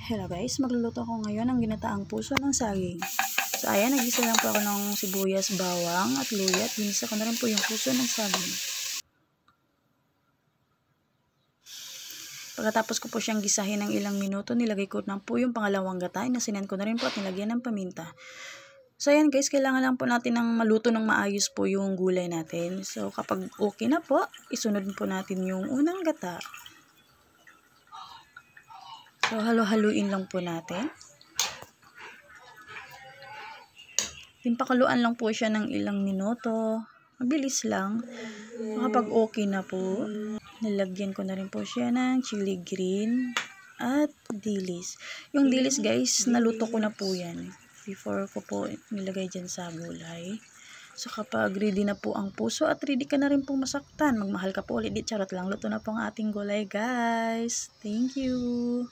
Hello guys, magluluto ako ngayon ng ginataang puso ng saging. So ayan, nagisa lang po ako ng sibuyas, bawang at luya at ginisa ko na rin po yung puso ng saging. Pagkatapos ko po siyang gisahin ng ilang minuto, nilagay ko na po yung pangalawang gata, inasinan ko na rin po at nilagyan ng paminta. So ayan guys, kailangan lang po natin ng maluto ng maayos po yung gulay natin. So kapag okay na po, isunod po natin yung unang gata. So, halo-haluin lang po natin. Pakuluan lang po siya ng ilang minuto. Mabilis lang. Kapag okay na po, nilagyan ko na rin po siya ng chili green at dilis. Yung dilis guys, naluto ko na po yan. Before ko po nilagay dyan sa gulay. So, kapag ready na po ang puso at ready ka na rin po masaktan, magmahal ka po ulit. Di charot lang, luto na po ang ating gulay guys. Thank you!